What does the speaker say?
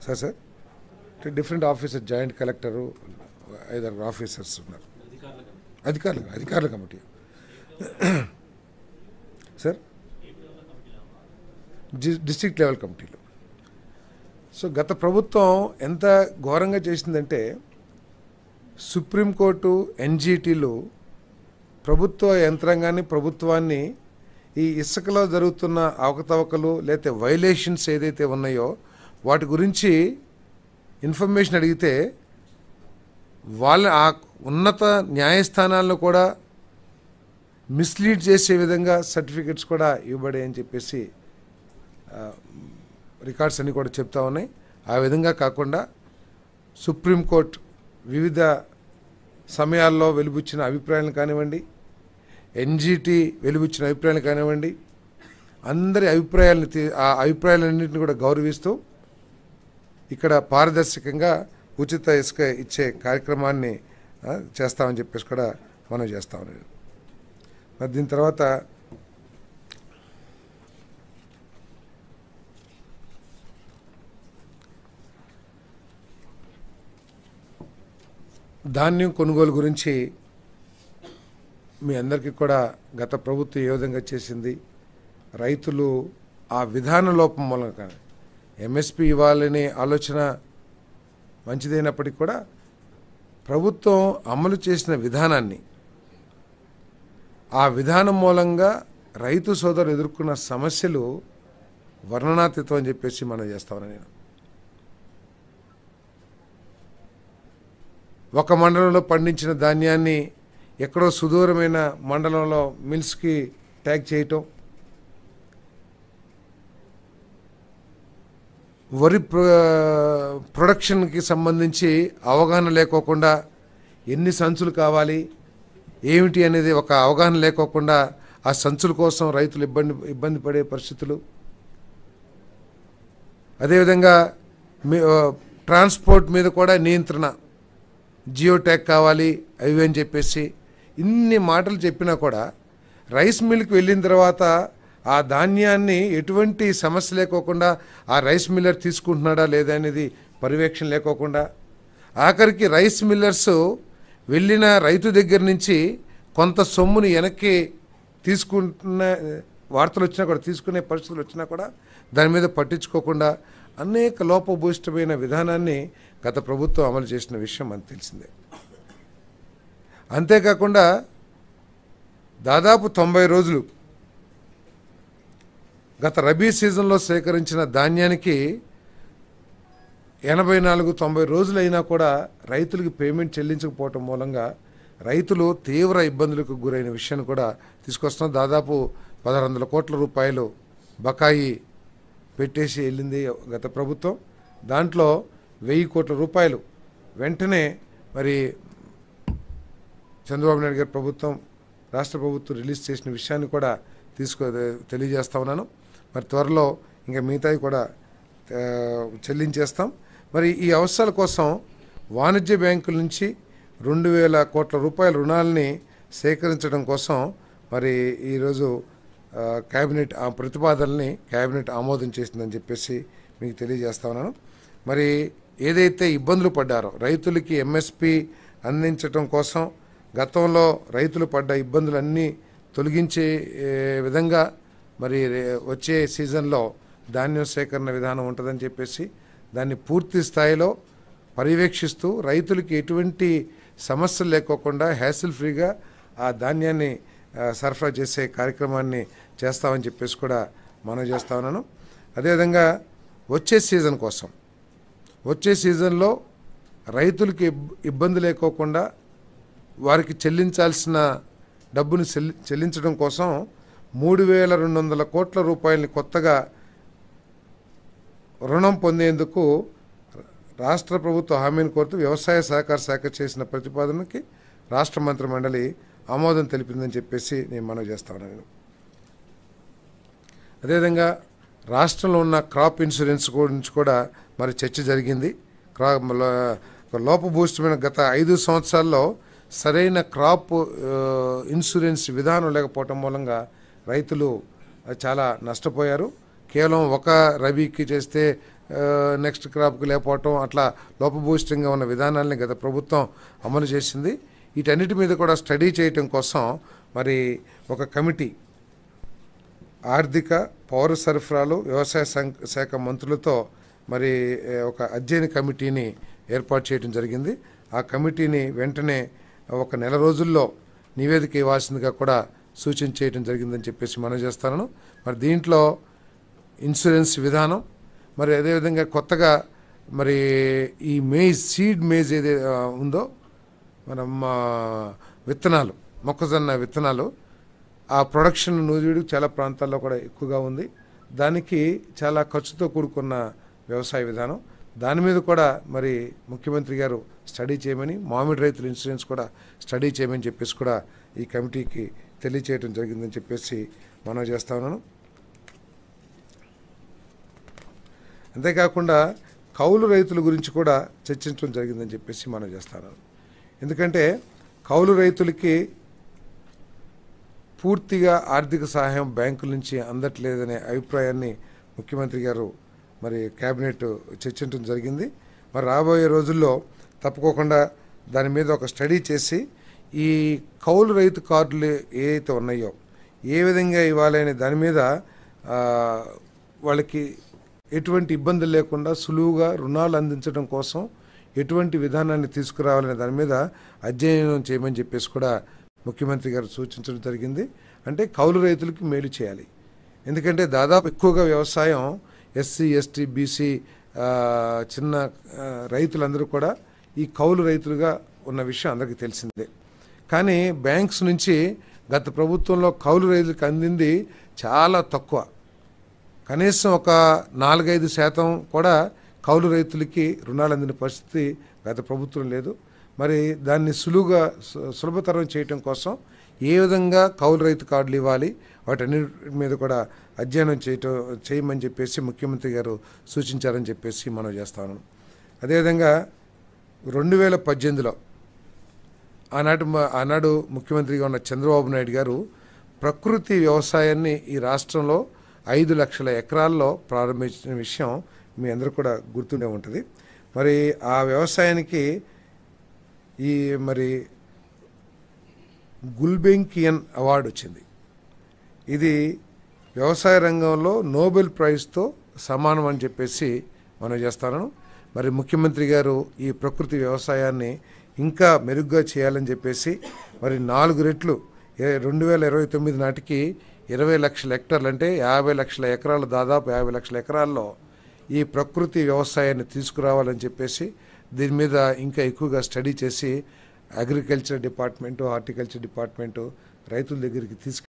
Sir different officer, joint collector, 5 officers ఉన్నారు. అధికారుల committee sir, district level కమిటీలు. So గత ప్రభుత్వం ఎంత ఘోరంగా చేసిందంటే, సుప్రీంకోర్టు, ఎన్జిటీలు ప్రభుత్వ యంత్రాంగాన్ని, ప్రభుత్వాన్ని ఈ ఇసుకలో జరుగుతున్న అవకతవకలు లేకపోతే వైలేషన్స్ ఏదైతే ఉన్నాయో వాటి గురించి ఇన్ఫర్మేషన్ అడిగితే వాళ్ళ ఆ ఉన్నత న్యాయస్థానాలను కూడా మిస్లీడ్ చేసే విధంగా సర్టిఫికెట్స్ కూడా ఇవ్వబడాయని చెప్పేసి రికార్డ్స్ అన్నీ కూడా చెప్తా ఉన్నాయి. ఆ విధంగా కాకుండా సుప్రీంకోర్టు వివిధ సమయాల్లో వెలుబుచ్చిన అభిప్రాయాలను కానివ్వండి, ఎన్జిటి వెలుబుచ్చిన అభిప్రాయాలు కానివ్వండి, అందరి ఆ అభిప్రాయాలన్నింటినీ కూడా గౌరవిస్తూ ఇక్కడ పారదర్శకంగా ఉచిత ఇసుక ఇచ్చే కార్యక్రమాన్ని చేస్తామని చెప్పేసి కూడా మనం చేస్తామని. మరి దీని తర్వాత ధాన్యం కొనుగోలు గురించి మీ అందరికీ కూడా గత ప్రభుత్వం ఏ విధంగా చేసింది, రైతులు ఆ విధాన లోపం మూలంగా ఎంఎస్పి ఇవ్వాలనే ఆలోచన మంచిదైనప్పటికీ కూడా ప్రభుత్వం అమలు చేసిన విధానాన్ని, ఆ విధానం మూలంగా రైతు సోదరులు ఎదుర్కొన్న సమస్యలు వర్ణనాతీతం అని చెప్పేసి మనం చేస్తామని. నేను ఒక మండలంలో పండించిన ధాన్యాన్ని ఎక్కడో సుదూరమైన మండలంలో మిల్స్కి ట్యాగ్ చేయటం, వరి ప్రొడక్షన్కి సంబంధించి అవగాహన లేకోకుండా ఎన్ని సంచులు కావాలి ఏమిటి అనేది ఒక అవగాహన లేకోకుండా ఆ సంచుల కోసం రైతులు ఇబ్బంది పడే పరిస్థితులు. అదేవిధంగా ట్రాన్స్పోర్ట్ మీద కూడా నియంత్రణ, జియో ట్యాగ్ కావాలి అవి అని చెప్పేసి ఇన్ని మాటలు చెప్పినా కూడా రైస్ మిల్కి వెళ్ళిన తర్వాత ఆ ధాన్యాన్ని ఎటువంటి సమస్య లేకోకుండా ఆ రైస్ మిల్లర్ తీసుకుంటున్నాడా లేదా అనేది పర్యవేక్షణ లేకోకుండా, ఆఖరికి రైస్ మిల్లర్స్ వెళ్ళిన రైతు దగ్గర నుంచి కొంత సొమ్ముని వెనక్కి తీసుకుంటున్న వార్తలు వచ్చినా కూడా, తీసుకునే పరిస్థితులు వచ్చినా కూడా దాని మీద పట్టించుకోకుండా అనేక లోపభూయిష్టమైన విధానాన్ని గత ప్రభుత్వం అమలు చేసిన విషయం మనకు తెలిసిందే. అంతేకాకుండా దాదాపు 90 రోజులు గత రబీ సీజన్లో సేకరించిన ధాన్యానికి 84-90 రోజులు అయినా కూడా రైతులకు పేమెంట్ చెల్లించకపోవటం మూలంగా రైతులు తీవ్ర ఇబ్బందులకు గురైన విషయాన్ని కూడా తీసుకొస్తున్నాం. దాదాపు 1600 కోట్ల రూపాయలు బకాయి పెట్టేసి వెళ్ళింది గత ప్రభుత్వం. దాంట్లో 1000 కోట్ల రూపాయలు వెంటనే మరి చంద్రబాబు నాయుడు గారి ప్రభుత్వం, రాష్ట్ర ప్రభుత్వం రిలీజ్ చేసిన విషయాన్ని కూడా తెలియజేస్తా ఉన్నాను. మరి త్వరలో ఇంకా మిగతాయి కూడా చెల్లించేస్తాం. మరి ఈ అవసరాల కోసం వాణిజ్య బ్యాంకుల నుంచి 2000 కోట్ల రూపాయల రుణాలని సేకరించడం కోసం మరి ఈరోజు క్యాబినెట్ ఆ ప్రతిపాదనల్ని క్యాబినెట్ ఆమోదం చేసిందని చెప్పేసి మీకు తెలియజేస్తా ఉన్నాను. మరి ఏదైతే ఇబ్బందులు పడ్డారో రైతులకి ఎంఎస్పి అందించడం కోసం గతంలో రైతులు పడ్డ ఇబ్బందులన్నీ తొలగించే విధంగా మరి వచ్చే సీజన్లో ధాన్యం సేకరణ విధానం ఉంటుందని చెప్పేసి దాన్ని పూర్తి స్థాయిలో పర్యవేక్షిస్తూ రైతులకి ఎటువంటి సమస్యలు లేకోకుండా హ్యాసిల్ ఫ్రీగా ఆ ధాన్యాన్ని సరఫరా చేసే కార్యక్రమాన్ని చేస్తామని చెప్పేసి కూడా మనం చేస్తా ఉన్నాను. అదేవిధంగా వచ్చే సీజన్ కోసం, వచ్చే సీజన్లో రైతులకి ఇబ్బంది లేకోకుండా వారికి చెల్లించాల్సిన డబ్బును చెల్లించడం కోసం 3200 కోట్ల రూపాయలని కొత్తగా రుణం పొందేందుకు రాష్ట్ర ప్రభుత్వ హామీని కోరుతూ వ్యవసాయ సహకార శాఖ చేసిన ప్రతిపాదనకి రాష్ట్ర మంత్రి మండలి ఆమోదం తెలిపిందని చెప్పేసి నేను మనవి చేస్తాను. అదేవిధంగా రాష్ట్రంలో ఉన్న క్రాప్ ఇన్సూరెన్స్ గురించి కూడా మరి చర్చ జరిగింది. లోపభూయిష్టమైన గత 5 సంవత్సరాల్లో సరైన క్రాప్ ఇన్సూరెన్స్ విధానం లేకపోవటం మూలంగా రైతులు చాలా నష్టపోయారు. కేవలం ఒక రబీకి చేస్తే నెక్స్ట్ క్రాప్కి లేకపోవటం అట్లా లోపభూయిష్టంగా ఉన్న విధానాల్ని గత ప్రభుత్వం అమలు చేసింది. వీటన్నిటి మీద కూడా స్టడీ చేయటం కోసం మరి ఒక కమిటీ ఆర్థిక, పౌర సరఫరాలు, వ్యవసాయ శాఖ మంత్రులతో మరి ఒక అధ్యయన కమిటీని ఏర్పాటు చేయడం జరిగింది. ఆ కమిటీని వెంటనే ఒక నెల రోజుల్లో నివేదిక ఇవ్వాల్సిందిగా కూడా సూచన చేయడం జరిగిందని చెప్పేసి మనం చేస్తాను. మరి దీంట్లో ఇన్సూరెన్స్ విధానం, మరి అదేవిధంగా కొత్తగా మరి ఈ సీడ్ మేజ్ ఏదైతే ఉందో మనం విత్తనాలు, మొక్కజొన్న విత్తనాలు, ఆ ప్రొడక్షన్ నూజివీడు చాలా ప్రాంతాల్లో కూడా ఎక్కువగా ఉంది. దానికి చాలా ఖర్చుతో కూడుకున్న వ్యవసాయ విధానం, దాని మీద కూడా మరి ముఖ్యమంత్రి గారు స్టడీ చేయమని, మామిడి రైతుల ఇన్సూరెన్స్ కూడా స్టడీ చేయమని చెప్పేసి కూడా ఈ కమిటీకి తెలియచేయడం జరిగిందని చెప్పేసి మనం చేస్తా ఉన్నాను. అంతేకాకుండా కౌలు రైతుల గురించి కూడా చర్చించడం జరిగిందని చెప్పేసి మనం చేస్తాను. ఎందుకంటే కౌలు రైతులకి పూర్తిగా ఆర్థిక సహాయం బ్యాంకుల నుంచి అందట్లేదనే అభిప్రాయాన్ని ముఖ్యమంత్రి గారు మరి కేబినెట్ చర్చించడం జరిగింది. మరి రాబోయే రోజుల్లో తప్పకోకుండా దాని మీద ఒక స్టడీ చేసి ఈ కౌలు రైతు కార్డులు ఏవైతే ఉన్నాయో ఏ విధంగా ఇవ్వాలనే దాని మీద వాళ్ళకి ఎటువంటి ఇబ్బందులు లేకుండా సులువుగా రుణాలు అందించడం కోసం ఎటువంటి విధానాన్ని తీసుకురావాలనే దాని మీద అధ్యయనం చేయమని చెప్పేసి కూడా ముఖ్యమంత్రి గారు సూచించడం జరిగింది. అంటే కౌలు రైతులకి మేలు చేయాలి. ఎందుకంటే దాదాపు ఎక్కువగా వ్యవసాయం ఎస్సీ, ఎస్టీ, బీసీ చిన్న రైతులందరూ కూడా ఈ కౌలు రైతులుగా ఉన్న విషయం అందరికీ తెలిసిందే. కానీ బ్యాంక్స్ నుంచి గత ప్రభుత్వంలో కౌలు రైతులకు అందింది చాలా తక్కువ. కనీసం ఒక 4-5% కూడా కౌలు రైతులకి రుణాలు అందిన పరిస్థితి గత ప్రభుత్వం లేదు. మరి దాన్ని సులభతరం చేయటం కోసం ఏ విధంగా కౌలు రైతు కార్డులు ఇవ్వాలి, వాటన్నిటి మీద కూడా అధ్యయనం చేయమని చెప్పేసి ముఖ్యమంత్రి గారు సూచించారని చెప్పేసి మనం చేస్తాను. అదేవిధంగా 2018లో ఆనాడు ముఖ్యమంత్రిగా ఉన్న చంద్రబాబు నాయుడు గారు ప్రకృతి వ్యవసాయాన్ని ఈ రాష్ట్రంలో 5 లక్షల ఎకరాల్లో ప్రారంభించిన విషయం మీ అందరూ కూడా గుర్తుండే ఉంటుంది. మరి ఆ వ్యవసాయానికి మరి గుల్బెంకియన్ అవార్డు వచ్చింది. ఇది వ్యవసాయ రంగంలో నోబెల్ ప్రైజ్తో సమానం అని చెప్పేసి మనం చేస్తాను. మరి ముఖ్యమంత్రి గారు ఈ ప్రకృతి వ్యవసాయాన్ని ఇంకా మెరుగ్గా చేయాలని చెప్పేసి మరి 4 రెట్లు 2029 నాటికి 20 లక్షల హెక్టార్లు అంటే 50 లక్షల ఎకరాలు, దాదాపు 50 లక్షల ఎకరాల్లో ఈ ప్రకృతి వ్యవసాయాన్ని తీసుకురావాలని చెప్పేసి దీని మీద ఇంకా ఎక్కువగా స్టడీ చేసి అగ్రికల్చర్ డిపార్ట్మెంటు, హార్టికల్చర్ డిపార్ట్మెంటు రైతుల దగ్గరికి